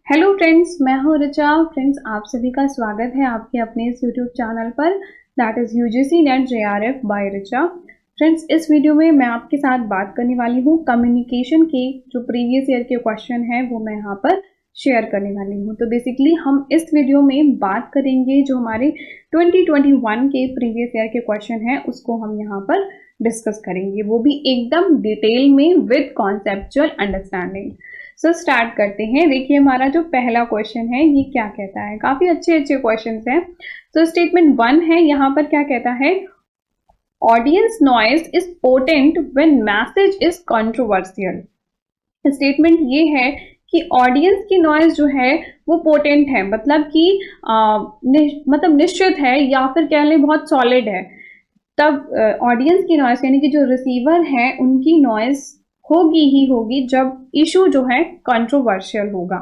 Hello friends, मैं हूँ Richa. Friends, आप सभी का स्वागत है आपके अपने इस यूट्यूब चैनल पर, that is UGC NET JRF by Richa. Friends, इस वीडियो में मैं आपके साथ बात करने वाली हूँ कम्युनिकेशन के जो प्रीवियस ईयर के क्वेश्चन हैं वो मैं यहाँ पर शेयर करने वाली हूँ। तो बेसिकली हम इस वीडियो में बात करेंगे जो हमारे 2021 के प्रीवियस ईयर के क्वेश्चन हैं उसको हम यहाँ पर डिस्कस करेंगे, वो भी एकदम डिटेल में with conceptual understanding. So start करते हैं। देखिए, हमारा जो पहला क्वेश्चन है ये क्या कहता है, काफी अच्छे अच्छे क्वेश्चंस हैं। तो स्टेटमेंट 1 है, यहाँ पर क्या कहता है, audience noise is potent when message is controversial. Statement ये है कि ऑडियंस की नॉइज जो है वो पोटेंट है, मतलब कि मतलब निश्चित है या फिर कह लें बहुत सॉलिड है। तब ऑडियंस की नॉइज यानी कि जो रिसीवर है उनकी नॉइज होगी ही होगी जब इशू जो है कंट्रोवर्शियल होगा।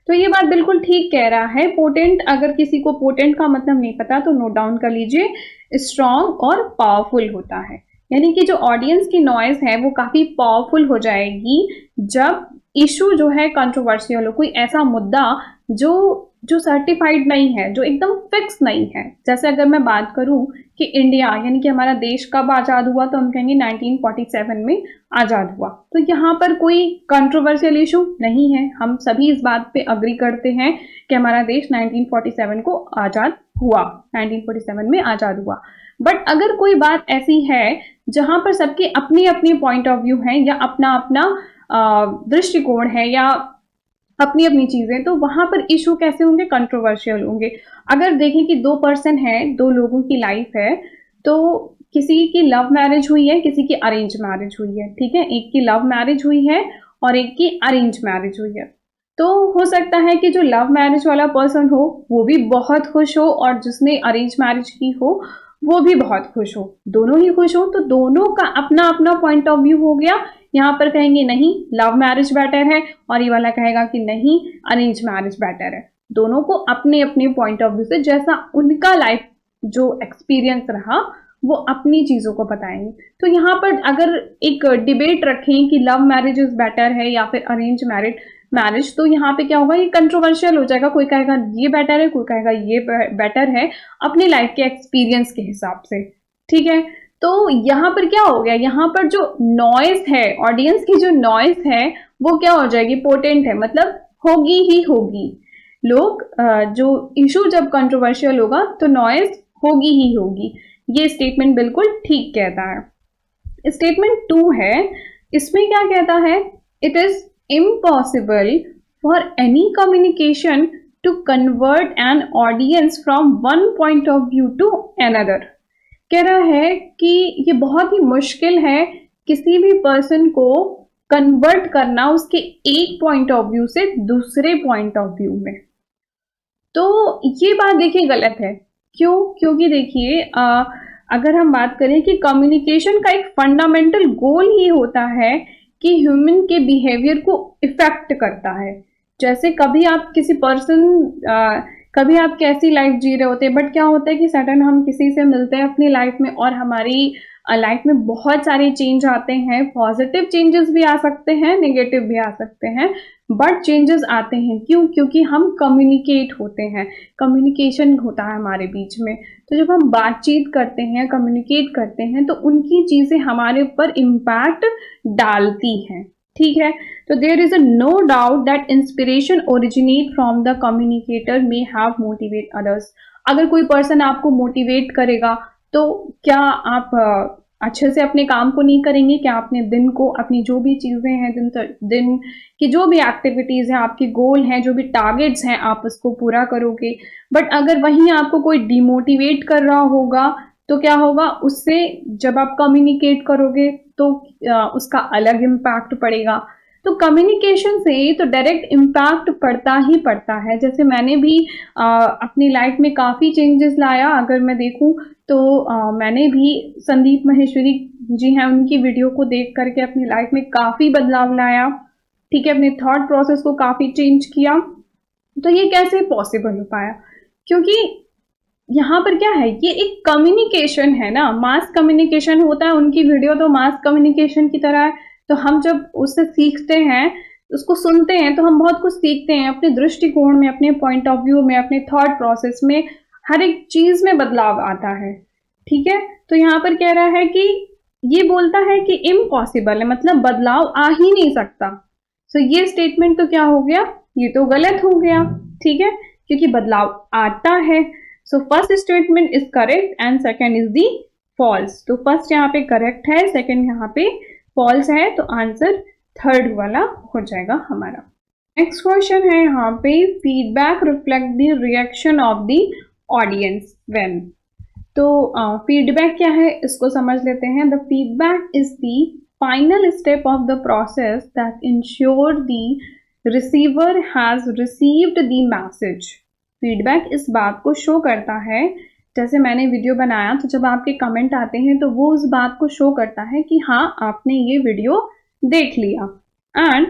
तो ये बात बिल्कुल ठीक कह रहा है। पोटेंट, अगर किसी को पोटेंट का मतलब नहीं पता तो नोट डाउन कर लीजिए, स्ट्रॉन्ग और पावरफुल होता है। यानी कि जो ऑडियंस की नॉइज है वो काफी पावरफुल हो जाएगी जब इशू जो है कंट्रोवर्शियल हो, कोई ऐसा मुद्दा जो जो सर्टिफाइड नहीं है, जो एकदम फिक्स नहीं है। जैसे अगर मैं बात करूं कि इंडिया यानी कि हमारा देश कब आज़ाद हुआ, तो हम कहेंगे 1947 में आज़ाद हुआ। तो यहाँ पर कोई कंट्रोवर्शियल इशू नहीं है, हम सभी इस बात पे अग्री करते हैं कि हमारा देश 1947 को आज़ाद हुआ, 1947 में आज़ाद हुआ। बट अगर कोई बात ऐसी है जहां पर सबके अपनी अपनी पॉइंट ऑफ व्यू है या अपना अपना दृष्टिकोण है या अपनी अपनी चीजें, तो वहां पर इशू कैसे होंगे, कंट्रोवर्शियल होंगे। अगर देखें कि दो पर्सन है, दो लोगों की लाइफ है, तो किसी की लव मैरिज हुई है, किसी की अरेंज मैरिज हुई है, ठीक है, एक की लव मैरिज हुई है और एक की अरेंज मैरिज हुई है। तो हो सकता है कि जो लव मैरिज वाला पर्सन हो वो भी बहुत खुश हो और जिसने अरेंज मैरिज की हो वो भी बहुत खुश हो, दोनों ही खुश हो। तो दोनों का अपना अपना पॉइंट ऑफ व्यू हो गया। यहाँ पर कहेंगे नहीं लव मैरिज बेटर है और ये वाला कहेगा कि नहीं अरेंज मैरिज बेटर है। दोनों को अपने अपने पॉइंट ऑफ व्यू से जैसा उनका लाइफ जो एक्सपीरियंस रहा वो अपनी चीजों को बताएंगे। तो यहाँ पर अगर एक डिबेट रखें कि लव मैरिज इज बेटर है या फिर अरेंज मैरिज, तो यहाँ पे क्या होगा, ये कंट्रोवर्शियल हो जाएगा। कोई कहेगा ये बेटर है, कोई कहेगा ये बेटर है, अपनी लाइफ के एक्सपीरियंस के हिसाब से, ठीक है। तो यहाँ पर क्या हो गया, यहाँ पर जो नॉइज है, ऑडियंस की जो नॉइज है वो क्या हो जाएगी, पोटेंट है, मतलब होगी ही होगी। लोग जो इशू जब कंट्रोवर्शियल होगा तो नॉइज होगी ही होगी। ये स्टेटमेंट बिल्कुल ठीक कहता है। स्टेटमेंट 2 है, इसमें क्या कहता है, it is impossible for any communication to convert an audience from one point of view to another. कह रहा है कि ये बहुत ही मुश्किल है किसी भी पर्सन को कन्वर्ट करना उसके एक पॉइंट ऑफ व्यू से दूसरे पॉइंट ऑफ व्यू में। तो ये बात देखिए गलत है। क्यों? क्योंकि देखिए अगर हम बात करें कि कम्युनिकेशन का एक फंडामेंटल गोल ही होता है कि ह्यूमन के बिहेवियर को इफेक्ट करता है। जैसे कभी आप किसी पर्सन कभी आप कैसी लाइफ जी रहे होते हैं, बट क्या होता है कि सडन हम किसी से मिलते हैं अपनी लाइफ में और हमारी लाइफ में बहुत सारे चेंज आते हैं। पॉजिटिव चेंजेस भी आ सकते हैं, नेगेटिव भी आ सकते हैं, बट चेंजेस आते हैं। क्यों? क्योंकि हम कम्युनिकेट होते हैं, कम्युनिकेशन होता है हमारे बीच में। तो जब हम बातचीत करते हैं, कम्युनिकेट करते हैं, तो उनकी चीजें हमारे ऊपर इम्पैक्ट डालती हैं, ठीक है। तो there is a no doubt that inspiration originate from the communicator may have motivate others. अगर कोई पर्सन आपको मोटिवेट करेगा तो क्या आप अच्छे से अपने काम को नहीं करेंगे? क्या अपने दिन को, अपनी जो भी चीजें हैं, दिन की जो भी एक्टिविटीज हैं, आपके गोल हैं, जो भी टारगेट्स हैं, आप उसको पूरा करोगे। बट अगर वहीं आपको कोई डिमोटिवेट कर रहा होगा तो क्या होगा, उससे जब आप कम्युनिकेट करोगे तो उसका अलग इम्पैक्ट पड़ेगा। तो कम्युनिकेशन से तो डायरेक्ट इम्पैक्ट पड़ता ही पड़ता है। जैसे मैंने भी अपनी लाइफ में काफ़ी चेंजेस लाया। अगर मैं देखूं तो मैंने भी संदीप माहेश्वरी जी हैं उनकी वीडियो को देख करके अपनी लाइफ में काफ़ी बदलाव लाया, ठीक है, अपने थॉट प्रोसेस को काफ़ी चेंज किया। तो ये कैसे पॉसिबल हो पाया? क्योंकि यहाँ पर क्या है, ये एक कम्युनिकेशन है ना, मास कम्युनिकेशन होता है। उनकी वीडियो तो मास कम्युनिकेशन की तरह है। तो हम जब उससे सीखते हैं उसको सुनते हैं तो हम बहुत कुछ सीखते हैं, अपने दृष्टिकोण में, अपने पॉइंट ऑफ व्यू में, अपने थॉट प्रोसेस में, हर एक चीज में बदलाव आता है। ठीक है, तो यहाँ पर कह रहा है कि ये बोलता है कि इम्पॉसिबल है, मतलब बदलाव आ ही नहीं सकता। सो ये स्टेटमेंट तो क्या हो गया, ये तो गलत हो गया। ठीक है, क्योंकि बदलाव आता है। So first statement is correct and second is the false. तो फर्स्ट यहाँ पे करेक्ट है, सेकेंड यहाँ पे फॉल्स है, तो आंसर थर्ड वाला हो जाएगा हमारा। नेक्स्ट क्वेश्चन है यहाँ पे, feedback reflect the reaction of the audience when. तो फीडबैक क्या है इसको समझ लेते हैं। The feedback is the final step of the process that ensure the receiver has received the message. Feedback इस बात को शो करता है, जैसे मैंने वीडियो बनाया तो जब आपके कमेंट आते हैं तो वो उस बात को शो करता है कि हाँ आपने ये वीडियो देख लिया, and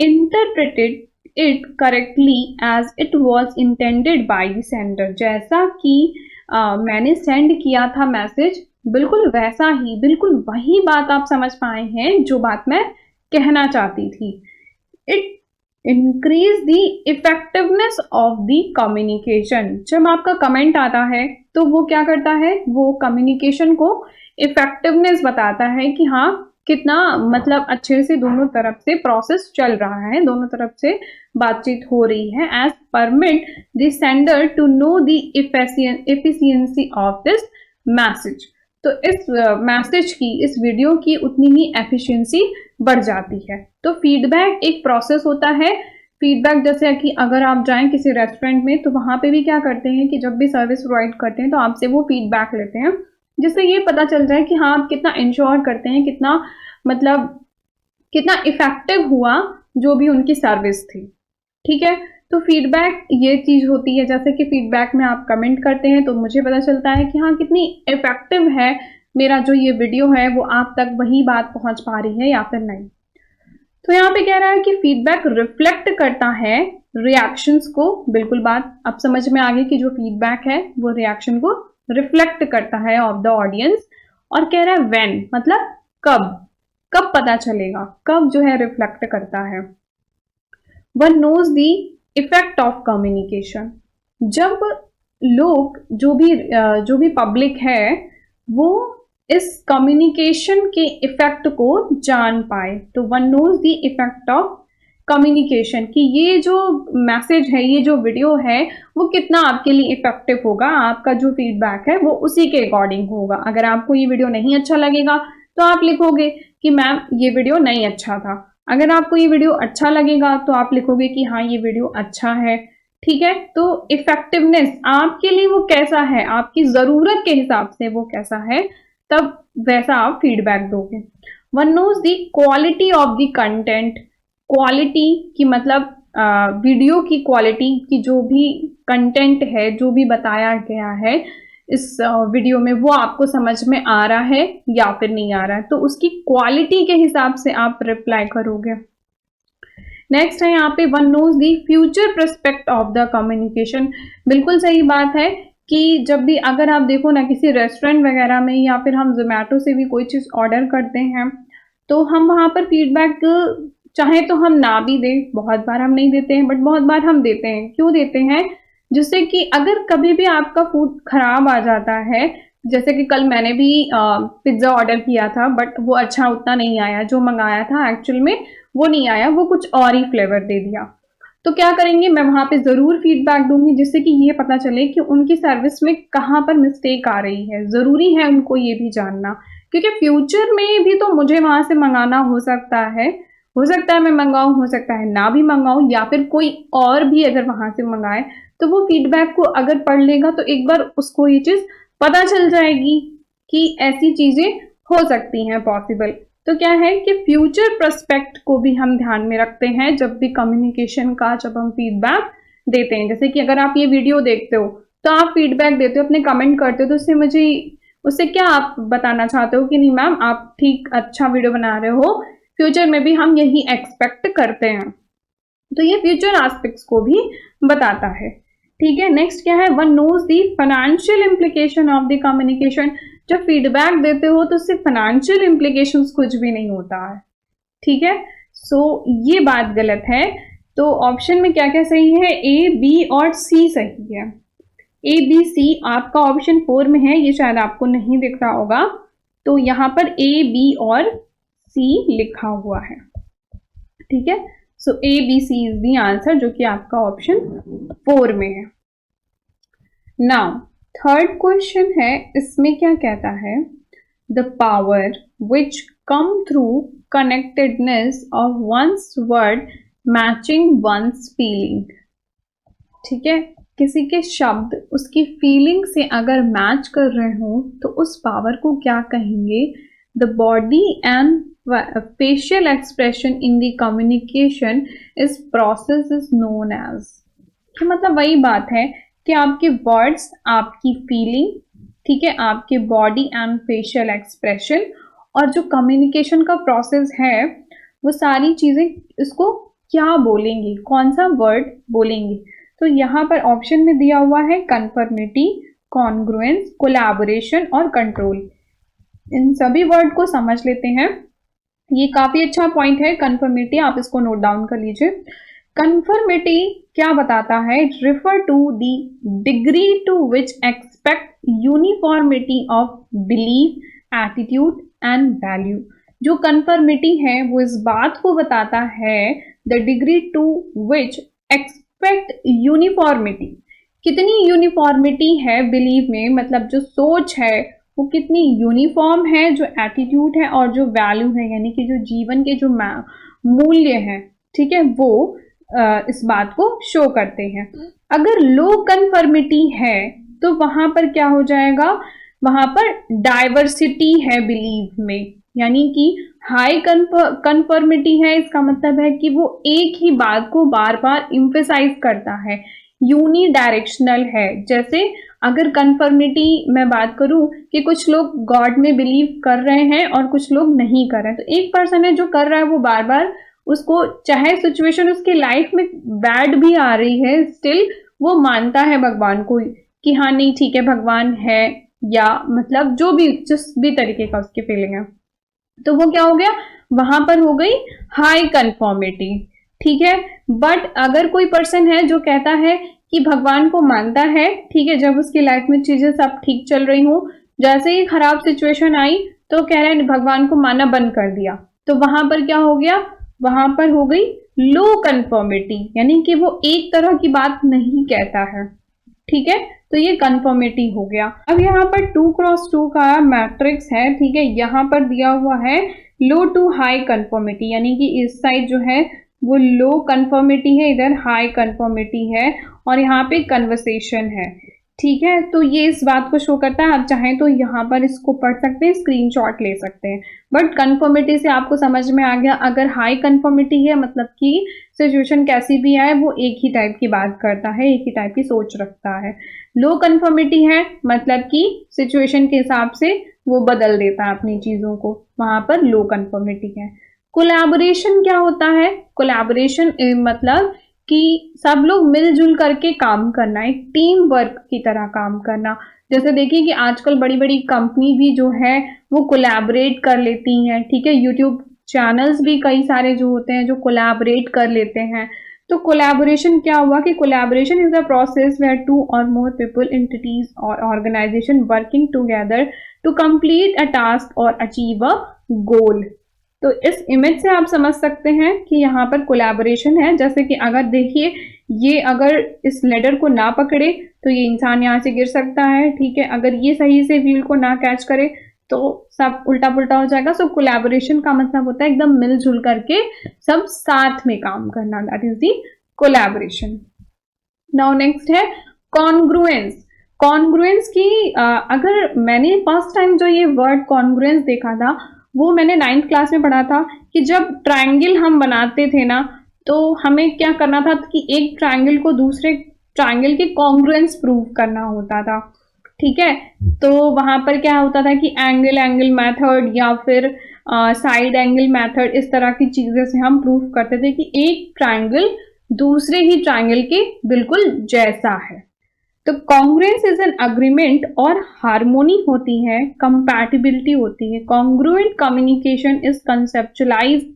interpreted it correctly as it was intended by the sender. जैसा कि मैंने सेंड किया था मैसेज, बिल्कुल वैसा ही, बिल्कुल वही बात आप समझ पाए हैं जो बात मैं कहना चाहती थी। It increase the effectiveness of the communication. जब आपका कमेंट आता है तो वो क्या करता है, वो कम्युनिकेशन को इफेक्टिवनेस बताता है कि हाँ कितना मतलब अच्छे से दोनों तरफ से प्रोसेस चल रहा है, दोनों तरफ से बातचीत हो रही है, as permit the sender to know the efficiency of this message. तो इस मैसेज की, इस वीडियो की उतनी ही एफिशिएंसी बढ़ जाती है। तो फीडबैक एक प्रोसेस होता है। फीडबैक जैसे कि अगर आप जाएं किसी रेस्टोरेंट में तो वहां पे भी क्या करते हैं कि जब भी सर्विस प्रोवाइड करते हैं तो आपसे वो फीडबैक लेते हैं, जिससे ये पता चल जाए कि हाँ आप कितना इंश्योर करते हैं, कितना मतलब कितना इफेक्टिव हुआ जो भी उनकी सर्विस थी। ठीक है, तो फीडबैक ये चीज होती है, जैसे कि फीडबैक में आप कमेंट करते हैं तो मुझे पता चलता है कि हाँ कितनी इफेक्टिव है मेरा जो ये वीडियो है, वो आप तक वही बात पहुंच पा रही है या फिर नहीं। तो यहाँ पे कह रहा है कि फीडबैक रिफ्लेक्ट करता है रिएक्शंस को। बिल्कुल बात अब समझ में आ गई कि जो फीडबैक है वो रिएक्शन को रिफ्लेक्ट करता है ऑफ द ऑडियंस। और कह रहा है व्हेन, मतलब कब पता चलेगा, कब जो है रिफ्लेक्ट करता है। One knows the effect of communication. जब लोग जो भी पब्लिक है वो इस कम्युनिकेशन के इफेक्ट को जान पाए। तो one knows the effect of communication, कि ये जो मैसेज है, ये जो वीडियो है वो कितना आपके लिए इफेक्टिव होगा, आपका जो फीडबैक है वो उसी के अकॉर्डिंग होगा। अगर आपको ये वीडियो नहीं अच्छा लगेगा तो आप लिखोगे कि मैम ये वीडियो नहीं अच्छा था। अगर आपको ये वीडियो अच्छा लगेगा तो आप लिखोगे कि हाँ ये वीडियो अच्छा है। ठीक है, तो इफेक्टिवनेस आपके लिए वो कैसा है, आपकी जरूरत के हिसाब से वो कैसा है, तब वैसा आप फीडबैक दोगे। One knows the quality of the content. Quality की मतलब वीडियो की क्वालिटी की, जो भी कंटेंट है, जो भी बताया गया है इस वीडियो में, वो आपको समझ में आ रहा है या फिर नहीं आ रहा है, तो उसकी क्वालिटी के हिसाब से आप रिप्लाई करोगे। नेक्स्ट है यहाँ पे one knows the future prospect of the communication. बिल्कुल सही बात है कि जब भी अगर आप देखो ना किसी रेस्टोरेंट वगैरह में या फिर हम जोमेटो से भी कोई चीज़ ऑर्डर करते हैं तो हम वहाँ पर फीडबैक चाहे तो हम ना भी दें, बहुत बार हम नहीं देते हैं बट बहुत बार हम देते हैं। क्यों देते हैं, जिससे कि अगर कभी भी आपका फूड खराब आ जाता है, जैसे कि कल मैंने भी पिज्ज़ा ऑर्डर किया था बट वो अच्छा उतना नहीं आया, जो मंगाया था एक्चुअल में वो नहीं आया, वो कुछ और ही फ्लेवर दे दिया। तो क्या करेंगे, मैं वहाँ पे ज़रूर फीडबैक दूंगी जिससे कि ये पता चले कि उनकी सर्विस में कहाँ पर मिस्टेक आ रही है। ज़रूरी है उनको ये भी जानना, क्योंकि फ्यूचर में भी तो मुझे वहाँ से मंगाना हो सकता है मैं मंगाऊँ, हो सकता है ना भी मंगाऊँ, या फिर कोई और भी अगर वहाँ से मंगाए तो वो फीडबैक को अगर पढ़ लेगा तो एक बार उसको ये चीज़ पता चल जाएगी कि ऐसी चीज़ें हो सकती हैं पॉसिबल। तो क्या है कि फ्यूचर प्रोस्पेक्ट को भी हम ध्यान में रखते हैं जब भी कम्युनिकेशन का, जब हम फीडबैक देते हैं। जैसे कि अगर आप ये वीडियो देखते हो तो आप फीडबैक देते हो, अपने कमेंट करते हो, तो उससे क्या आप बताना चाहते हो कि नहीं मैम आप ठीक अच्छा वीडियो बना रहे हो, फ्यूचर में भी हम यही एक्सपेक्ट करते हैं। तो ये फ्यूचर एस्पेक्ट्स को भी बताता है। ठीक है, नेक्स्ट क्या है, one knows the financial implication of the communication. जब फीडबैक देते हो तो सिर्फ फाइनेंशियल इम्प्लीकेशंस कुछ भी नहीं होता है। ठीक है, ये बात गलत है। तो ऑप्शन में क्या क्या सही है? ए, बी और सी सही है। ए, बी, सी आपका ऑप्शन 4 में है, ये शायद आपको नहीं दिख रहा होगा। तो यहाँ पर ए, बी और सी लिखा हुआ है, ठीक है। So A, B, C is the answer, जो कि आपका ऑप्शन 4 में है। नाउ थर्ड क्वेश्चन है, इसमें क्या कहता है? The power which come through connectedness of one's word matching one's feeling. ठीक है, किसी के शब्द उसकी फीलिंग से अगर मैच कर रहे हो तो उस पावर को क्या कहेंगे? The body and facial expression in the communication इस प्रोसेस इज नोन एज। मतलब वही बात है कि आपके वर्ड्स, आपकी फीलिंग, ठीक है, आपके बॉडी एंड फेशियल एक्सप्रेशन और जो कम्युनिकेशन का प्रोसेस है, वो सारी चीजें इसको क्या बोलेंगी, कौन सा वर्ड बोलेंगी। तो यहाँ पर ऑप्शन में दिया हुआ है कन्फर्मिटी, कॉन्ग्रुएंस, कोलैबोरेशन और कंट्रोल। इन सभी वर्ड को समझ लेते हैं। ये काफी अच्छा पॉइंट है कन्फर्मिटी, आप इसको नोट डाउन कर लीजिए। कन्फर्मिटी क्या बताता है? Refer to the degree to which expect uniformity of belief, attitude and value. जो कन्फर्मिटी है वो इस बात को बताता है, the degree to which expect uniformity, कितनी यूनिफॉर्मिटी है बिलीव में, मतलब जो सोच है वो कितनी यूनिफॉर्म है, जो एटीट्यूड है और जो वैल्यू है, यानी कि जो जीवन के जो मूल्य हैं, ठीक है, वो इस बात को शो करते हैं। अगर लो कन्फर्मिटी है तो वहां पर क्या हो जाएगा? वहां पर डाइवर्सिटी है बिलीव में, यानी कि हाई कन्फर्मिटी है, इसका मतलब है कि वो एक ही बात को बार बार इम्फेसाइज करता है, यूनी डायरेक्शनल है। जैसे अगर कन्फर्मिटी मैं बात करूं कि कुछ लोग गॉड में बिलीव कर रहे हैं और कुछ लोग नहीं कर रहे हैं, तो एक पर्सन है जो कर रहा है वो बार बार उसको, चाहे सिचुएशन उसकी लाइफ में बैड भी आ रही है, स्टिल वो मानता है भगवान को कि हाँ नहीं ठीक है भगवान है, या मतलब जो भी जिस भी तरीके का उसकी फीलिंग है, तो वो क्या हो गया? वहां पर हो गई हाई कन्फॉर्मिटी, ठीक है। बट अगर कोई पर्सन है जो कहता है कि भगवान को मानता है, ठीक है, जब उसकी लाइफ में चीजें सब ठीक चल रही हूँ, जैसे ही खराब सिचुएशन आई तो कह रहे हैं भगवान को मानना बंद कर दिया, तो वहां पर क्या हो गया? वहां पर हो गई लो कन्फॉर्मिटी, यानी कि वो एक तरह की बात नहीं कहता है, ठीक है। तो ये कन्फर्मिटी हो गया। अब यहाँ पर 2x2 का मैट्रिक्स है, ठीक है, यहाँ पर दिया हुआ है लो टू हाई कन्फर्मिटी, यानी कि इस साइड जो है वो लो कन्फर्मिटी है, इधर हाई कन्फर्मिटी है, और यहाँ पे कन्वर्सेशन है, ठीक है। तो ये इस बात को शो करता है, आप चाहें तो यहाँ पर इसको पढ़ सकते हैं, स्क्रीनशॉट ले सकते हैं। बट कन्फर्मिटी से आपको समझ में आ गया, अगर हाई कन्फर्मिटी है मतलब कि सिचुएशन कैसी भी आए वो एक ही टाइप की बात करता है, एक ही टाइप की सोच रखता है। लो कन्फर्मिटी है मतलब कि सिचुएशन के हिसाब से वो बदल देता है अपनी चीजों को, वहां पर लो कन्फर्मिटी है। कोलैबोरेशन क्या होता है? कोलैबोरेशन मतलब कि सब लोग मिलजुल करके काम करना, एक टीम वर्क की तरह काम करना। जैसे देखिए कि आजकल बड़ी बड़ी कंपनी भी जो है वो कोलैबोरेट कर लेती हैं, ठीक है, यूट्यूब चैनल्स भी कई सारे जो होते हैं जो कोलैबोरेट कर लेते हैं। तो कोलैबोरेशन क्या हुआ कि collaboration is the process where two और मोर पीपल, एंटिटीज और organisation working together to complete a task और अचीव अ गोल। तो इस इमेज से आप समझ सकते हैं कि यहाँ पर कोलैबोरेशन है। जैसे कि अगर देखिए ये अगर इस लेडर को ना पकड़े तो ये इंसान यहाँ से गिर सकता है, ठीक है, अगर ये सही से व्हील को ना कैच करे तो सब उल्टा पुल्टा हो जाएगा। सो कोलैबोरेशन का मतलब होता है एकदम मिलजुल करके सब साथ में काम करना, that is the collaboration. Now next है कॉन्ग्रुएंस। कॉन्ग्रुएंस की अगर मैंने फर्स्ट टाइम जो ये वर्ड कॉन्ग्रुएंस देखा था वो मैंने 9th क्लास में पढ़ा था कि जब ट्रायंगल हम बनाते थे ना तो हमें क्या करना था कि एक ट्रायंगल को दूसरे ट्रायंगल के कॉन्ग्रुएंस प्रूव करना होता था, ठीक है। तो वहां पर क्या होता था कि एंगल मेथड या फिर साइड एंगल मेथड, इस तरह की चीजें से हम प्रूव करते थे कि एक ट्रायंगल दूसरे ही ट्रायंगल के बिल्कुल जैसा है। तो कॉन्ग्रुएंस इज एन अग्रीमेंट और हार्मोनी होती है, कंपैटिबिलिटी होती है। Congruent communication is कंसेप्चुलाइज्ड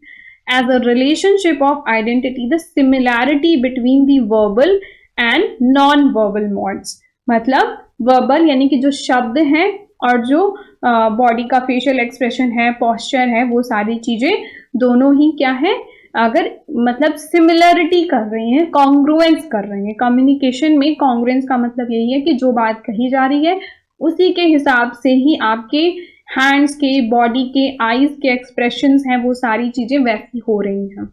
as a relationship of identity, the similarity between the verbal and non-verbal modes. मतलब verbal यानी कि जो शब्द हैं और जो बॉडी का फेशियल एक्सप्रेशन है, पोस्चर है, वो सारी चीजें दोनों ही क्या है, अगर मतलब सिमिलरिटी कर रही हैं, कॉन्ग्रुएंस कर रही हैं। कम्युनिकेशन में कॉन्ग्रुएंस का मतलब यही है कि जो बात कही जा रही है उसी के हिसाब से ही आपके हैंड्स के, बॉडी के, आईज के एक्सप्रेशंस हैं, वो सारी चीजें वैसी हो रही हैं,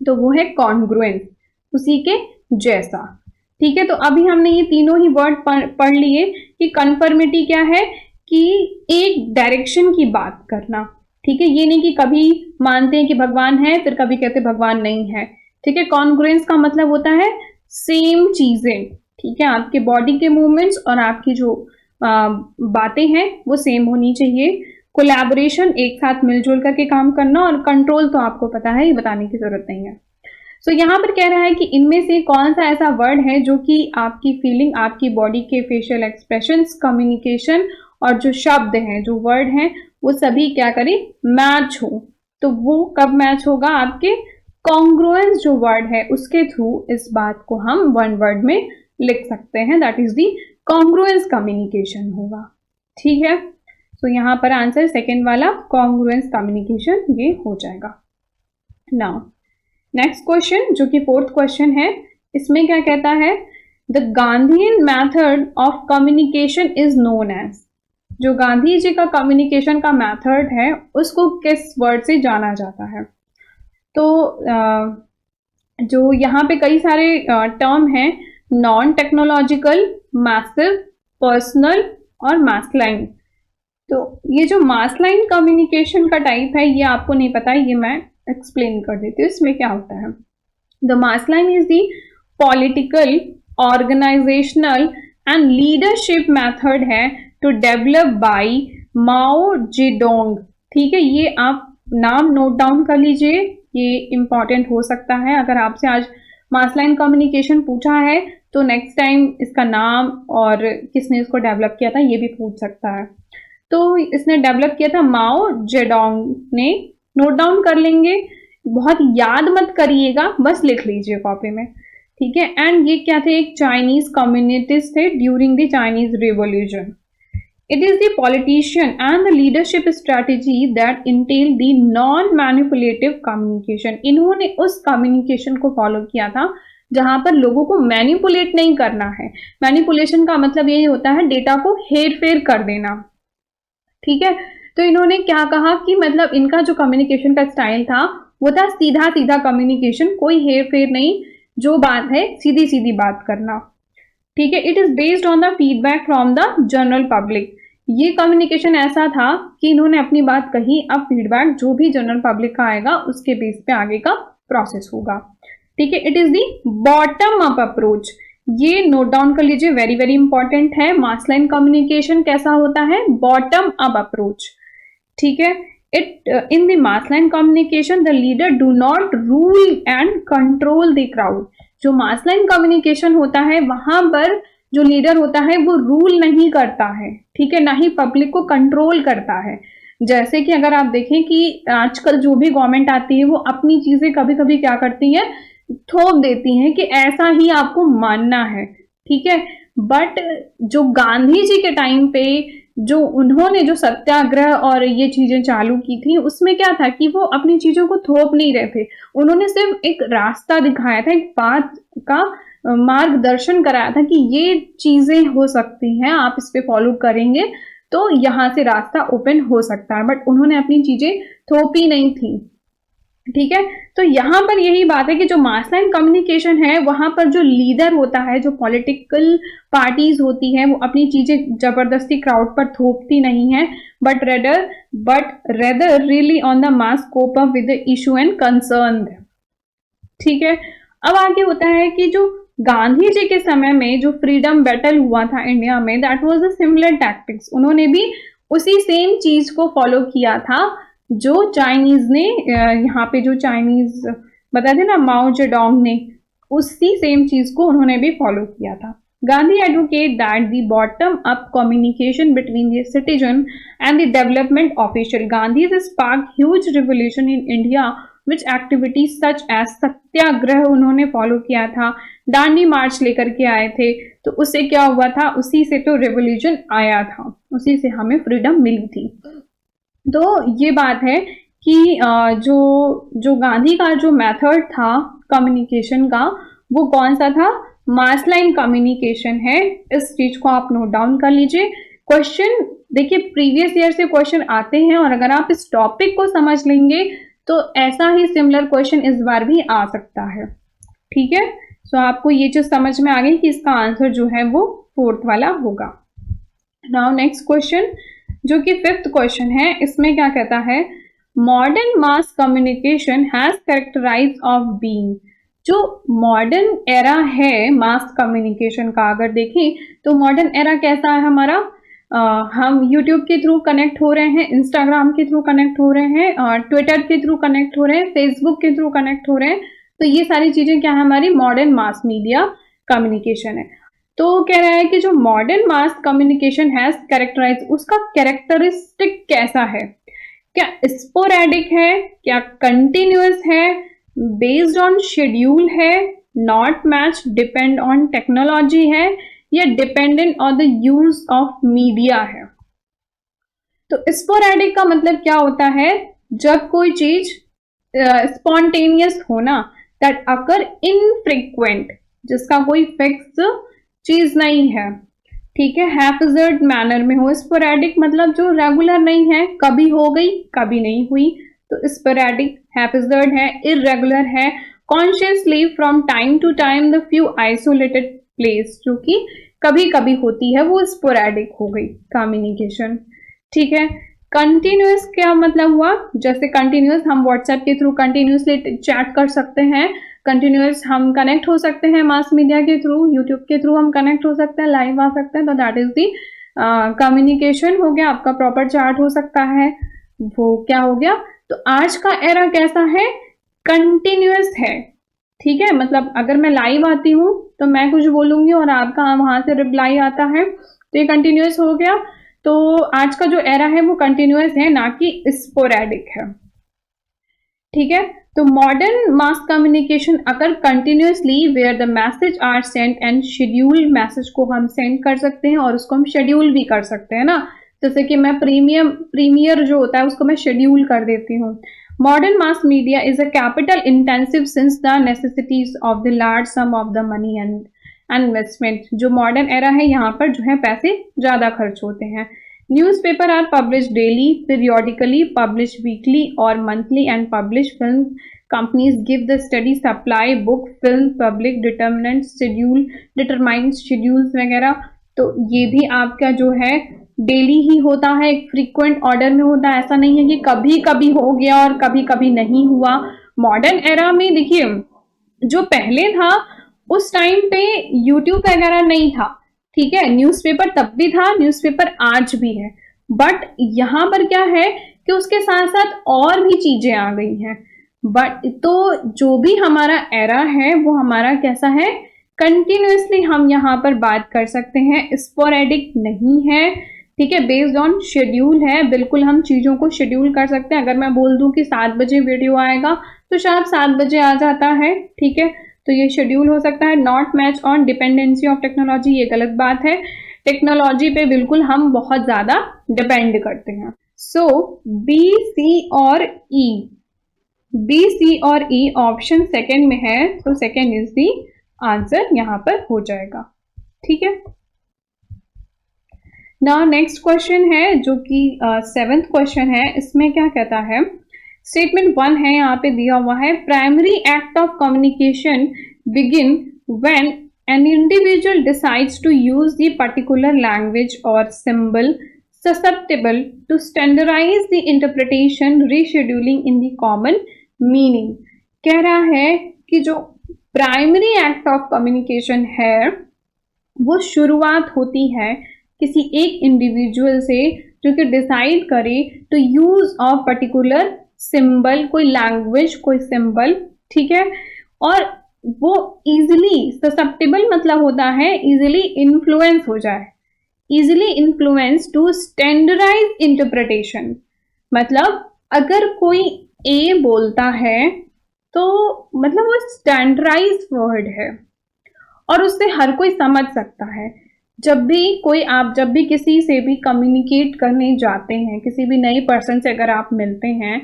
तो वो है कॉन्ग्रुएंस, उसी के जैसा। ठीक है, तो अभी हमने ये तीनों ही वर्ड पढ़ लिए कि कन्फर्मिटी क्या है, कि एक डायरेक्शन की बात करना। ठीक है, ये नहीं कि कभी मानते हैं कि भगवान है फिर कभी कहते भगवान नहीं है। ठीक है, कॉन्ग्रुएंस का मतलब होता है सेम चीजें। ठीक है, आपके बॉडी के मूवमेंट्स और आपकी जो बातें हैं वो सेम होनी चाहिए। कोलैबोरेशन, एक साथ मिलजुल करके काम करना, और कंट्रोल तो आपको पता है, ये बताने की जरूरत नहीं है। सो यहाँ पर कह रहा है कि इनमें से कौन सा ऐसा वर्ड है जो कि आपकी फीलिंग, आपकी बॉडी के फेशियल एक्सप्रेशंस, कम्युनिकेशन और जो शब्द हैं, जो वर्ड हैं, वो सभी क्या करें, मैच हो। तो वो कब मैच होगा, आपके कॉन्ग्रुएंस जो वर्ड है उसके थ्रू इस बात को हम वन वर्ड में लिख सकते हैं, that is the congruence communication होगा। ठीक है, तो यहाँ पर आंसर सेकेंड वाला कॉन्ग्रुएंस कम्युनिकेशन ये हो जाएगा। नाउ नेक्स्ट क्वेश्चन जो कि फोर्थ क्वेश्चन है, इसमें क्या कहता है, the Gandhian method of communication is known as. जो गांधी जी का कम्युनिकेशन का मेथड है उसको किस वर्ड से जाना जाता है। तो जो यहाँ पे कई सारे टर्म हैं, नॉन टेक्नोलॉजिकल, मैसिव, पर्सनल और मास्कुलाइन। तो ये जो मास्कुलाइन कम्युनिकेशन का टाइप है ये आपको नहीं पता है, ये मैं एक्सप्लेन कर देती हूँ इसमें क्या होता है। The mass line is the political, organizational and leadership method है to develop by Mao Zedong. ठीक है, ये आप नाम नोट डाउन कर लीजिए, ये इंपॉर्टेंट हो सकता है। अगर आपसे आज मास्कुलाइन कम्युनिकेशन पूछा है तो नेक्स्ट टाइम इसका नाम और किसने इसको डेवलप किया था ये भी पूछ सकता है। तो इसने डेवलप किया था माओ जेडोंग ने, नोट डाउन कर लेंगे, बहुत याद मत करिएगा, बस लिख लीजिए कॉपी में। ठीक है, एंड ये क्या थे, एक चाइनीज कम्युनिस्ट थे during the Chinese revolution. It is the politician and the leadership strategy that entail the non-manipulative communication. इन्होंने उस communication को follow किया था जहां पर लोगों को मैनिपुलेट नहीं करना है। मैनिपुलेशन का मतलब यही होता है डेटा को हेर फेर कर देना। ठीक है, तो इन्होंने क्या कहा कि मतलब इनका जो कम्युनिकेशन का स्टाइल था वो था सीधा सीधा कम्युनिकेशन, कोई हेर फेर नहीं, जो बात है सीधी सीधी बात करना। ठीक है, it is based on the feedback from the general public. ये कम्युनिकेशन ऐसा था कि इन्होंने अपनी बात कही, अब फीडबैक जो भी जनरल पब्लिक का आएगा उसके बेस पे आगे का प्रोसेस होगा। ठीक है, it is the bottom up approach. ये नोट डाउन कर लीजिए, वेरी वेरी इंपॉर्टेंट है। मास्कुलाइन कम्युनिकेशन कैसा होता है, बॉटम अप अप्रोच। ठीक है, it in the masculine communication the leader do not rule and control the crowd. जो मास्कुलाइन कम्युनिकेशन होता है वहां पर जो लीडर होता है वो रूल नहीं करता है। ठीक है, ना ही पब्लिक को कंट्रोल करता है। जैसे कि अगर आप देखें कि आजकल जो भी गवर्नमेंट आती है वो अपनी चीजें कभी कभी क्या करती है, थोप देती हैं कि ऐसा ही आपको मानना है। ठीक है, बट जो गांधी जी के टाइम पे जो उन्होंने जो सत्याग्रह और ये चीजें चालू की थी उसमें क्या था कि वो अपनी चीजों को थोप नहीं रहे थे, उन्होंने सिर्फ एक रास्ता दिखाया था, एक बात का मार्गदर्शन कराया था कि ये चीजें हो सकती हैं, आप इस पे फॉलो करेंगे तो यहाँ से रास्ता ओपन हो सकता है, बट उन्होंने अपनी चीजें थोपी नहीं थी। ठीक है, तो यहाँ पर यही बात है कि जो मास्कुलाइन कम्युनिकेशन है वहां पर जो लीडर होता है, जो पॉलिटिकल पार्टीज होती है, वो अपनी चीजें जबरदस्ती क्राउड पर थोपती नहीं है, but rather really on the mass cope up with the issue and concern. ठीक है, अब आगे होता है कि जो गांधी जी के समय में जो फ्रीडम बैटल हुआ था इंडिया में, that was a similar tactics. उन्होंने भी उसी सेम चीज को फॉलो किया था जो चाइनीज ने, यहाँ पे जो चाइनीज बताते थे ना माओ जेडोंग ने, उसी सेम चीज को उन्होंने भी फॉलो किया था। Gandhi advocate that the bottom up communication between the citizen and the development official. Gandhi spark huge revolution in India which activity such as satyagraha उन्होंने फॉलो किया था, दांडी मार्च लेकर के आए थे, तो उससे क्या हुआ था, उसी से तो रेवोल्यूशन आया था, उसी से हमें फ्रीडम मिली थी। तो ये बात है कि जो गांधी का जो मेथड था कम्युनिकेशन का, वो कौन सा था, मास लाइन कम्युनिकेशन है। इस चीज को आप नोट डाउन कर लीजिए। क्वेश्चन देखिए प्रीवियस ईयर से क्वेश्चन आते हैं, और अगर आप इस टॉपिक को समझ लेंगे तो ऐसा ही सिमिलर क्वेश्चन इस बार भी आ सकता है। ठीक है, सो आपको ये चीज समझ में आ गई कि इसका आंसर जो है वो 4th वाला होगा। नाउ नेक्स्ट क्वेश्चन जो कि 5th क्वेश्चन है, इसमें क्या कहता है, modern mass communication has characterise of being. जो मॉडर्न एरा है मास कम्युनिकेशन का, अगर देखें तो मॉडर्न एरा कैसा है हमारा, हम यूट्यूब के थ्रू कनेक्ट हो रहे हैं, इंस्टाग्राम के थ्रू कनेक्ट हो रहे हैं, ट्विटर के थ्रू कनेक्ट हो रहे हैं, फेसबुक के थ्रू कनेक्ट हो रहे हैं, तो ये सारी चीजें क्या है, हमारी मॉडर्न मास मीडिया कम्युनिकेशन है। तो कह रहा है कि जो modern mass communication has characterise, उसका कैरेक्टरिस्टिक कैसा है, क्या स्पोरेडिक है, क्या कंटिन्यूअस है, बेस्ड ऑन शेड्यूल है, not match, depend on technology है, या dependent on the use of media है। तो स्पोरेडिक का मतलब क्या होता है, जब कोई चीज स्पॉन्टेनियस होना, दैट अकर इनफ्रीक्वेंट, जिसका कोई फिक्स चीज नहीं है, ठीक है, हैफिजर्ड मैनर में हो। स्पोरेडिक मतलब जो रेगुलर नहीं है, कभी हो गई कभी नहीं हुई, तो स्पोरेडिक, हैफिजर्ड है, इर्रेगुलर है, consciously from time to time the few isolated place, जो कि कभी कभी होती है, वो स्पोरेडिक हो गई कम्युनिकेशन। ठीक है, कंटिन्यूअस क्या मतलब हुआ, जैसे कंटिन्यूअस हम व्हाट्सएप के थ्रू कंटिन्यूअसली चैट कर सकते हैं, कंटिन्यूअस हम कनेक्ट हो सकते हैं मास मीडिया के थ्रू, यूट्यूब के थ्रू हम कनेक्ट हो सकते हैं, लाइव आ सकते हैं, तो दैट इज दी कम्युनिकेशन हो गया। आपका प्रॉपर चैट हो सकता है, वो क्या हो गया। तो आज का एरा कैसा है, कंटिन्यूअस है। ठीक है, मतलब अगर मैं लाइव आती हूँ तो मैं कुछ बोलूंगी और आपका वहां से रिप्लाई आता है, तो ये कंटिन्यूअस हो गया। तो आज का जो एरा है वो कंटिन्यूअस है, ना कि स्पोरेडिक है। ठीक है, तो मॉडर्न मास कम्युनिकेशन अगर continuously where the message are sent and schedule, message को हम सेंड कर सकते हैं और उसको हम शेड्यूल भी कर सकते हैं ना, जैसे कि मैं प्रीमियर जो होता है उसको मैं शेड्यूल कर देती हूँ। Modern mass media is a capital intensive since the necessities of the large sum of the money and investment। जो मॉडर्न एरा है यहाँ पर जो है पैसे ज्यादा खर्च होते हैं। Newspaper are publish daily, periodically, publish weekly और monthly and publish film companies give the study supply book film public determined schedules वगैरह। तो ये भी आपका जो है डेली ही होता है, एक फ्रीक्वेंट ऑर्डर में होता है, ऐसा नहीं है कि कभी कभी हो गया और कभी कभी नहीं हुआ। मॉडर्न एरा में देखिए जो पहले था उस टाइम पे यूट्यूब वगैरह नहीं था, ठीक है, न्यूज़पेपर तब भी था, न्यूज़पेपर आज भी है, बट यहाँ पर क्या है कि उसके साथ साथ और भी चीजें आ गई हैं। बट तो जो भी हमारा एरा है वो हमारा कैसा है, कंटिन्यूअसली हम यहाँ पर बात कर सकते हैं, स्पोरेडिक नहीं है। ठीक है, बेस्ड ऑन शेड्यूल है, बिल्कुल हम चीजों को शेड्यूल कर सकते हैं। अगर मैं बोल दूं कि 7 बजे वीडियो आएगा तो शायद 7 बजे आ जाता है। ठीक है, तो ये शेड्यूल हो सकता है। Not match on dependency of technology, ये गलत बात है, टेक्नोलॉजी पे बिल्कुल हम बहुत ज्यादा डिपेंड करते हैं। सो बी, सी और ई, बी, सी और ई ऑप्शन सेकेंड में है, तो सेकेंड इज दी आंसर यहाँ पर हो जाएगा। ठीक है, नाउ नेक्स्ट क्वेश्चन है जो कि 7th क्वेश्चन है। इसमें क्या कहता है, स्टेटमेंट 1 है, यहाँ पे दिया हुआ है, primary act of communication begin when an individual decides to use the particular language और symbol susceptible to standardize the interpretation rescheduling in the common meaning। कह रहा है कि जो प्राइमरी एक्ट ऑफ कम्युनिकेशन है वो शुरुआत होती है किसी एक इंडिविजुअल से जो कि डिसाइड करे to use of particular symbol, कोई लैंग्वेज, कोई सिंबल, ठीक है, और वो इजिली, ससेप्टेबल मतलब होता है इजिली इन्फ्लुएंस हो जाए, easily influence to standardise interpretation. मतलब अगर कोई ए बोलता है तो मतलब वो स्टैंडर्डाइज वर्ड है और उससे हर कोई समझ सकता है। जब भी किसी से भी कम्युनिकेट करने जाते हैं, किसी भी नए पर्सन से अगर आप मिलते हैं,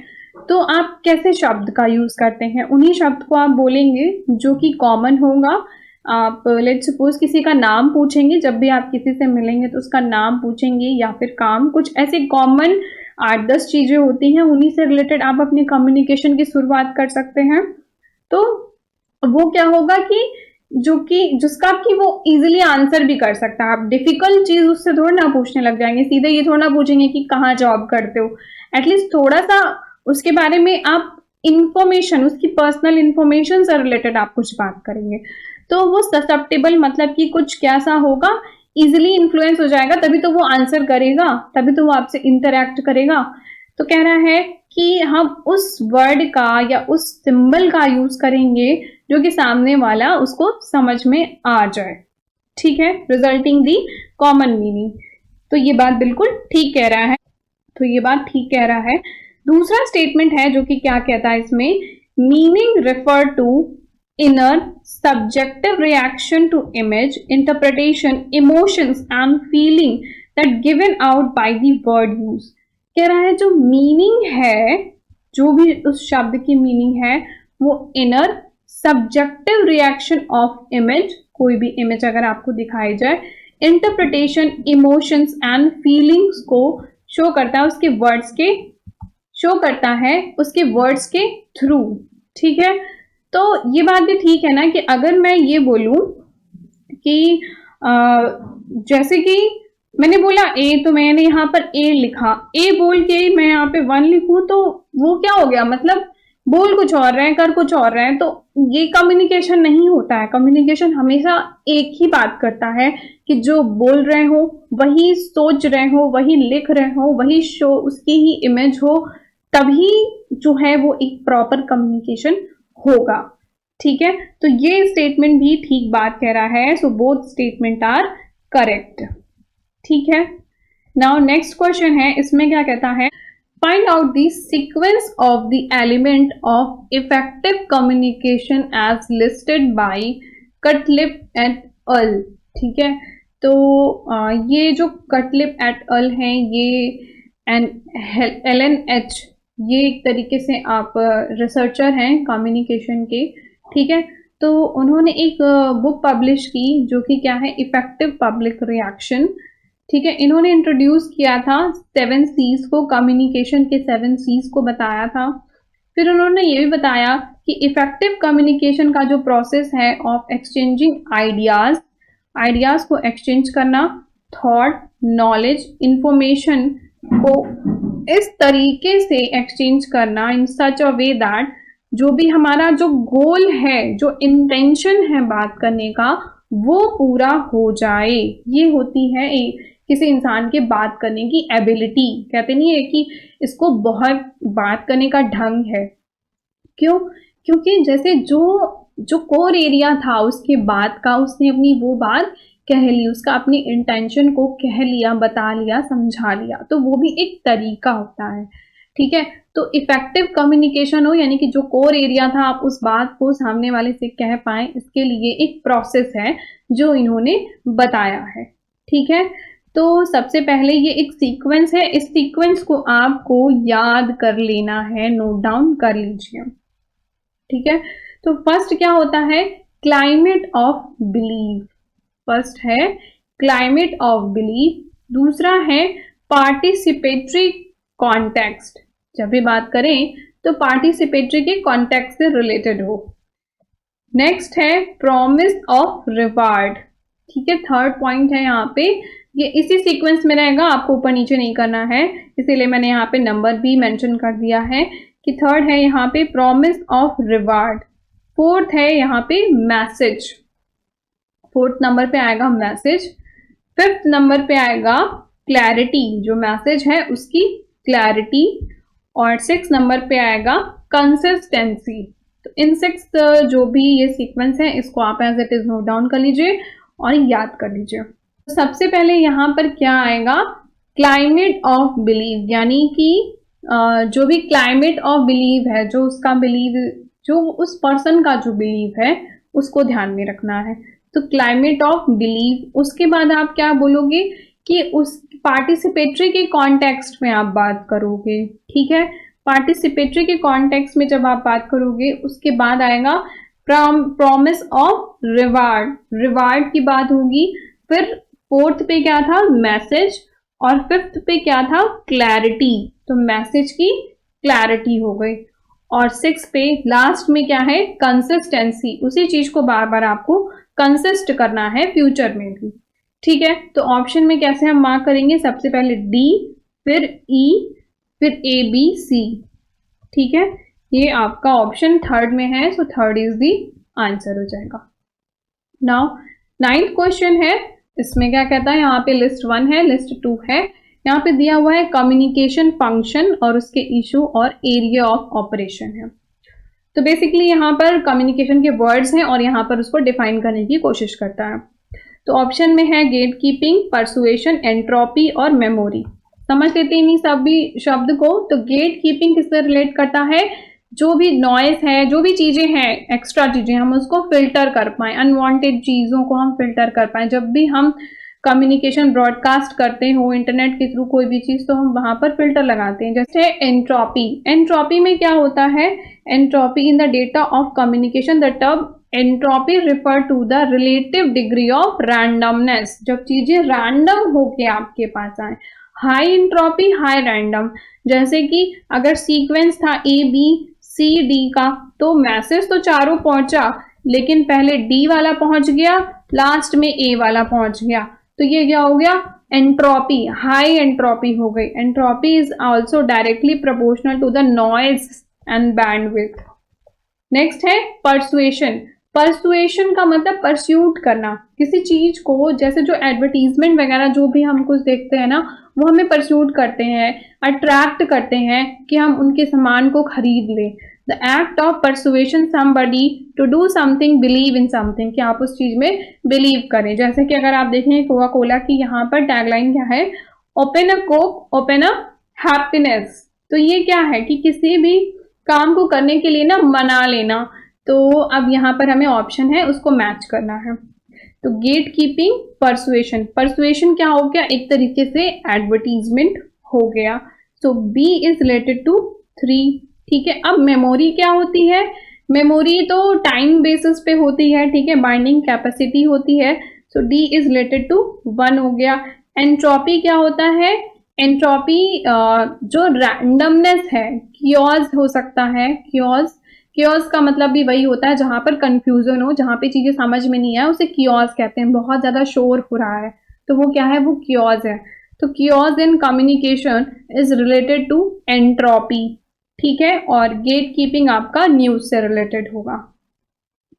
तो आप कैसे शब्द का यूज करते हैं, उन्हीं शब्द को आप बोलेंगे जो कि कॉमन होगा। आप लेट्स सपोज किसी का नाम पूछेंगे, जब भी आप किसी से मिलेंगे तो उसका नाम पूछेंगे या फिर काम, कुछ ऐसे कॉमन 8-10 चीजें होती हैं, उन्हीं से रिलेटेड आप अपनी कम्युनिकेशन की शुरुआत कर सकते हैं। तो वो क्या होगा कि जिसका कि वो इजीली आंसर भी कर सकता है। आप डिफिकल्ट चीज उससे थोड़ा ना पूछने लग जाएंगे, सीधे ये थोड़ा ना पूछेंगे कि कहाँ जॉब करते हो। एटलीस्ट थोड़ा सा उसके बारे में आप इंफॉर्मेशन, उसकी पर्सनल इंफॉर्मेशन से रिलेटेड आप कुछ बात करेंगे, तो वो ससेप्टेबल मतलब कि कुछ कैसा होगा, इजिली इन्फ्लुएंस हो जाएगा, तभी तो वो आंसर करेगा, तभी तो वो आपसे इंटरेक्ट करेगा। तो कह रहा है कि हम उस वर्ड का या उस सिंबल का यूज करेंगे जो कि सामने वाला उसको समझ में आ जाए। ठीक है, रिजल्टिंग दी कॉमन मीनिंग। तो ये बात बिल्कुल ठीक कह रहा है, तो ये बात ठीक कह रहा है। दूसरा स्टेटमेंट है जो कि क्या कहता है इसमें, meaning refer to inner subjective reaction to image, interpretation, emotions and feeling that given out by the word use. कह रहा है जो मीनिंग है, जो भी उस शब्द की मीनिंग है, वो inner subjective reaction of image, कोई भी इमेज अगर आपको दिखाई जाए, इंटरप्रिटेशन, इमोशंस एंड फीलिंग्स को शो करता है, उसके वर्ड्स के शो करता है, उसके वर्ड्स के थ्रू। ठीक है, तो ये बात भी ठीक है ना कि अगर मैं ये बोलूं कि जैसे कि मैंने बोला ए, तो मैंने यहाँ पर ए लिखा, ए बोल के मैं यहाँ पे 1 लिखूं, तो वो क्या हो गया, मतलब बोल कुछ और रहे हैं, कर कुछ और रहे हैं, तो ये कम्युनिकेशन नहीं होता है। कम्युनिकेशन हमेशा एक ही बात करता है कि जो बोल रहे हो वही सोच रहे हो, वही लिख रहे हो, वही शो, उसकी ही इमेज हो, तभी जो है वो एक प्रॉपर कम्युनिकेशन होगा। ठीक है, तो ये स्टेटमेंट भी ठीक बात कह रहा है। So both statement are correct. ठीक है, नाउ नेक्स्ट क्वेश्चन है, इसमें क्या कहता है, find out the sequence of the element of effective communication as listed by Cutlip et al. ठीक है, तो ये जो कटलिप एट अल है, ये LNH, ये एक तरीके से आप रिसर्चर हैं कम्युनिकेशन के। ठीक है, तो उन्होंने एक बुक पब्लिश की जो कि क्या है, इफेक्टिव पब्लिक रिएक्शन। ठीक है, इन्होंने इंट्रोड्यूस किया था 7 C's को, कम्युनिकेशन के 7 C's को बताया था। फिर उन्होंने ये भी बताया कि इफेक्टिव कम्युनिकेशन का जो प्रोसेस है ऑफ एक्सचेंजिंग आइडियाज को एक्सचेंज करना, थॉट, नॉलेज, इंफॉर्मेशन को इस तरीके से एक्सचेंज करना इन सच अ वे दैट जो भी हमारा जो गोल है, जो इंटेंशन है बात करने का, वो पूरा हो जाए। ये होती है किसी इंसान के बात करने की एबिलिटी। कहते नहीं है कि इसको बहुत बात करने का ढंग है। क्यों? क्योंकि जैसे जो कोर एरिया था उसके बात का, उसने अपनी वो बात कह ली, उसका अपनी इंटेंशन को कह लिया, बता लिया, समझा लिया, तो वो भी एक तरीका होता है। ठीक है, तो इफेक्टिव कम्युनिकेशन हो यानी कि जो कोर एरिया था आप उस बात को सामने वाले से कह पाए, इसके लिए एक प्रोसेस है जो इन्होंने बताया है। ठीक है, तो सबसे पहले ये एक सीक्वेंस है, इस सीक्वेंस को आपको याद कर लेना है, नोट डाउन कर लीजिए। ठीक है, तो फर्स्ट क्या होता है, क्लाइमेट ऑफ बिलीफ। फर्स्ट है क्लाइमेट ऑफ बिलीफ, दूसरा है पार्टिसिपेटरी कॉन्टेक्स्ट। जब भी बात करें तो पार्टिसिपेटरी के कॉन्टेक्स्ट से रिलेटेड हो। नेक्स्ट है प्रॉमिस ऑफ रिवार्ड। ठीक है, थर्ड पॉइंट है यहाँ पे, ये इसी सीक्वेंस में रहेगा, आपको ऊपर नीचे नहीं करना है, इसीलिए मैंने यहाँ पे नंबर भी मेंशन कर दिया है कि थर्ड है यहाँ पे प्रॉमिस ऑफ रिवार्ड। फोर्थ है यहाँ पे मैसेज, फोर्थ नंबर पे आएगा मैसेज। फिफ्थ नंबर पे आएगा क्लैरिटी, जो मैसेज है उसकी क्लैरिटी। और सिक्स नंबर पे आएगा कंसिस्टेंसी। तो इन सिक्स जो भी ये सीक्वेंस है इसको आप as it is note down कर लीजिए और याद कर लीजिए। तो सबसे पहले यहाँ पर क्या आएगा, क्लाइमेट ऑफ बिलीव, यानी कि जो भी क्लाइमेट ऑफ बिलीव है, जो उसका बिलीव, जो उस पर्सन का जो बिलीव है उसको ध्यान में रखना है। तो क्लाइमेट ऑफ बिलीव, उसके बाद आप क्या बोलोगे कि उस पार्टिसिपेटरी के कॉन्टेक्स्ट में आप बात करोगे, ठीक है। पार्टिसिपेटरी के कॉन्टेक्स्ट में जब आप बात करोगे उसके बाद आएगा प्रॉमिस ऑफ रिवार्ड, रिवार्ड की बात होगी। फिर फोर्थ पे क्या था, मैसेज, और फिफ्थ पे क्या था, क्लैरिटी। तो मैसेज की क्लैरिटी हो गई। और सिक्स पे लास्ट में क्या है, कंसिस्टेंसी, उसी चीज को बार बार आपको कंसिस्ट करना है फ्यूचर में भी, ठीक है। तो ऑप्शन में कैसे हम मार्क करेंगे, सबसे पहले डी, फिर ई, फिर ए बी सी, ठीक है। ये आपका ऑप्शन थर्ड में है, so third is the answer हो जाएगा। नाउ नाइन्थ क्वेश्चन है, इसमें क्या कहता है, यहाँ पे लिस्ट 1 है, लिस्ट 2 है। यहाँ पे दिया हुआ है कम्युनिकेशन फंक्शन और उसके इशू और एरिया ऑफ ऑपरेशन है। तो बेसिकली यहाँ पर कम्युनिकेशन के वर्ड्स हैं और यहाँ पर उसको डिफाइन करने की कोशिश करता है। तो ऑप्शन में है गेट कीपिंग, परसुएशन, एंट्रोपी और मेमोरी। समझ लेते हैं इन सभी शब्द को। तो गेट कीपिंग किससे रिलेट करता है, जो भी नॉइस है, जो भी चीजें हैं, एक्स्ट्रा चीजें, हम उसको फिल्टर कर पाए, अनवांटेड चीजों को हम फिल्टर कर पाए। जब भी हम कम्युनिकेशन ब्रॉडकास्ट करते हो इंटरनेट के थ्रू कोई भी चीज, तो हम वहां पर फिल्टर लगाते हैं। जैसे एंट्रोपी, एंट्रोपी में क्या होता है, entropy in the data of communication, the term entropy refer to the relative degree of randomness, जब चीजें रैंडम होके आपके पास आए। हाई एंट्रोपी, हाई रैंडम, जैसे कि अगर सीक्वेंस था ए बी सी डी का, तो मैसेज तो चारों पहुंचा, लेकिन पहले डी वाला पहुंच गया, लास्ट में ए वाला पहुंच गया, तो ये क्या हो गया, एंट्रोपी, हाई एंट्रोपी हो गई। Entropy is also directly proportional to the noise and bandwidth. Next है परसुएशन। परसुएशन का मतलब परस्यूट करना किसी चीज को, जैसे जो एडवर्टीजमेंट वगैरह जो भी हम कुछ देखते हैं ना, वो हमें परस्यूट करते हैं, अट्रैक्ट करते हैं कि हम उनके सामान को खरीद लें। The act of persuasion somebody to do something, believe in something, कि आप उस चीज में बिलीव करें। जैसे कि अगर आप देखें कोका कोला की यहाँ पर टैगलाइन क्या है, open a Coke open a happiness. तो ये क्या है कि किसी भी काम को करने के लिए ना मना लेना। तो अब यहाँ पर हमें ऑप्शन है उसको मैच करना है। तो गेट कीपिंग, परसुएशन, परसुएशन क्या हो गया, एक तरीके से एडवर्टीजमेंट हो गया। सो बी इज रिलेटेड टू 3, ठीक है। अब मेमोरी क्या होती है, मेमोरी तो टाइम बेसिस पे होती है, ठीक है, बाइंडिंग कैपेसिटी होती है। सो डी इज रिलेटेड टू 1 हो गया। एंट्रोपी क्या होता है, एंट्रोपी जो रैंडमनेस है, क्योज हो सकता है, क्योज, क्योज का मतलब भी वही होता है जहां पर कंफ्यूजन हो, जहां पे चीजें समझ में नहीं आए, उसे क्योज कहते हैं। बहुत ज्यादा शोर हो रहा है तो वो क्या है, वो क्योज है। तो chaos in communication is related to entropy, ठीक है। और गेट कीपिंग आपका न्यूज से रिलेटेड होगा,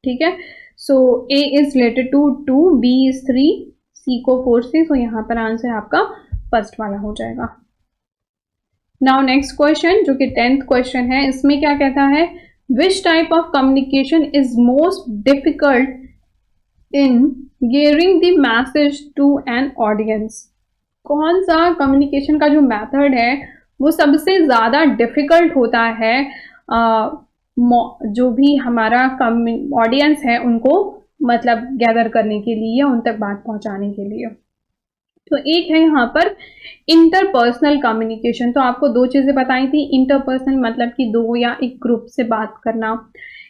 ठीक है। So A is related to 2, B is 3, C को 4 से, सो यहाँ पर आंसर आपका फर्स्ट वाला हो जाएगा। नाउ नेक्स्ट क्वेश्चन जो कि 10th क्वेश्चन है, इसमें क्या कहता है, which type of communication is most difficult in gearing the message to an audience? कौन सा कम्युनिकेशन का जो मेथड है वो सबसे ज़्यादा डिफिकल्ट होता है जो भी हमारा ऑडियंस है उनको मतलब गैदर करने के लिए या उन तक बात पहुंचाने के लिए। तो एक है यहाँ पर इंटरपर्सनल कम्युनिकेशन। तो आपको 2 चीजें बताई थी, इंटरपर्सनल मतलब कि 2 या एक ग्रुप से बात करना,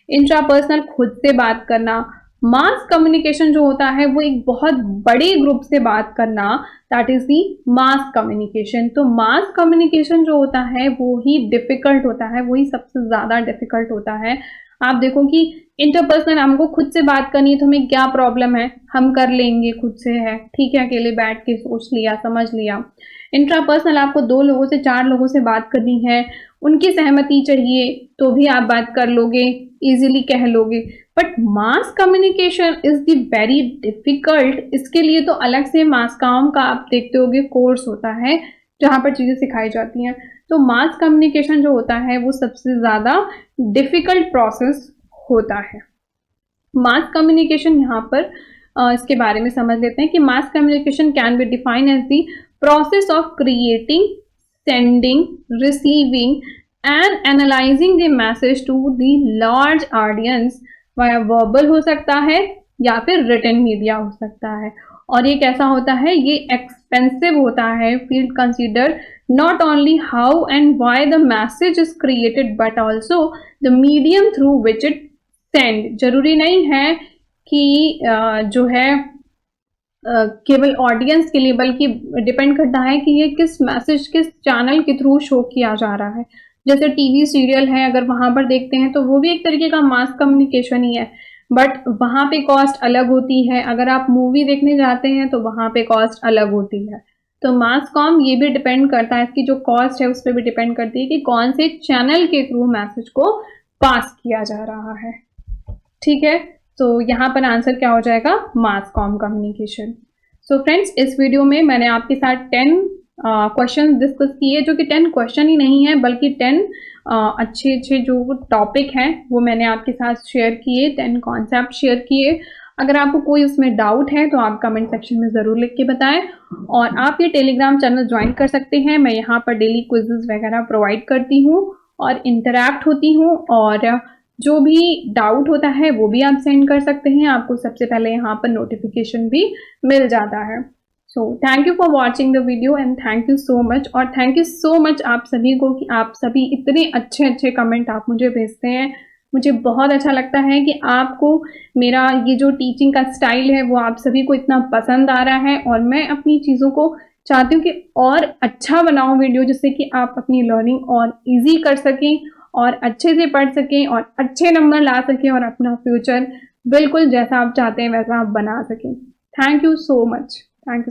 इंट्रापर्सनल खुद से बात करना। मास कम्युनिकेशन जो होता है वो एक बहुत बड़े ग्रुप से बात करना, that is the mass communication. तो मास कम्युनिकेशन जो होता है वो ही डिफिकल्ट होता है, वही सबसे ज्यादा डिफिकल्ट होता है। आप देखो कि इंटरपर्सनल हमको खुद से बात करनी है तो हमें क्या प्रॉब्लम है, हम कर लेंगे, खुद से है, ठीक है, अकेले बैठ के सोच लिया, समझ लिया। इंट्रापर्सनल आपको 2 लोगों से 4 लोगों से बात करनी है, उनकी सहमति चाहिए तो भी आप बात कर लोगे, इजीली कह लोगे। But mass communication is the very difficult. इसके लिए तो अलग से मास कॉम का आप देखते होगे कोर्स होता है जहाँ पर चीजें सिखाई जाती हैं। तो मास कम्युनिकेशन जो होता है वो सबसे ज्यादा डिफिकल्ट प्रोसेस होता है। मास कम्युनिकेशन यहाँ पर इसके बारे में समझ लेते हैं कि mass communication can be defined as the process of creating sending, receiving and analyzing the message to the large audience via verbal हो सकता है या फिर written media हो सकता है। और ये कैसा होता है, ये एक्सपेंसिव होता है। Field consider not only how and why the message is created but also the medium through which it send। जरूरी नहीं है कि जो है केवल ऑडियंस के लिए, बल्कि डिपेंड करता है कि ये किस मैसेज, किस चैनल के थ्रू शो किया जा रहा है। जैसे टीवी सीरियल है, अगर वहां पर देखते हैं तो वो भी एक तरीके का मास कम्युनिकेशन ही है, बट वहां पे कॉस्ट अलग होती है। अगर आप मूवी देखने जाते हैं तो वहां पे कॉस्ट अलग होती है। तो मास कॉम ये भी डिपेंड करता है, इसकी जो कॉस्ट है उस पर भी डिपेंड करती है कि कौन से चैनल के थ्रू मैसेज को पास किया जा रहा है। ठीक है, तो यहाँ पर आंसर क्या हो जाएगा, मास कॉम कम्युनिकेशन। सो फ्रेंड्स, इस वीडियो में मैंने आपके साथ 10 क्वेश्चन डिस्कस किए, जो कि 10 क्वेश्चन ही नहीं है बल्कि 10 अच्छे अच्छे जो टॉपिक हैं वो मैंने आपके साथ शेयर किए, 10 कॉन्सेप्ट शेयर किए। अगर आपको कोई उसमें डाउट है तो आप कमेंट सेक्शन में ज़रूर लिख के बताएं। और आप ये टेलीग्राम चैनल ज्वाइन कर सकते हैं। मैं यहाँ पर डेली क्विज़ेस वगैरह प्रोवाइड करती हूँ और इंटरैक्ट होती हूँ, और जो भी डाउट होता है वो भी आप सेंड कर सकते हैं। आपको सबसे पहले यहाँ पर नोटिफिकेशन भी मिल जाता है। So thank you for watching the video and thank you so much. और थैंक यू सो मच आप सभी को कि आप सभी इतने अच्छे अच्छे कमेंट आप मुझे भेजते हैं। मुझे बहुत अच्छा लगता है कि आपको मेरा ये जो टीचिंग का स्टाइल है वो आप सभी को इतना पसंद आ रहा है, और मैं अपनी चीज़ों को चाहती हूँ कि और अच्छा बनाऊँ वीडियो, जिससे कि आप अपनी लर्निंग और ईजी कर सकें और अच्छे से पढ़ सकें और अच्छे नंबर ला सकें और अपना फ्यूचर बिल्कुल जैसा आप चाहते हैं वैसा आप बना सकें। Thank you so much. Thank you.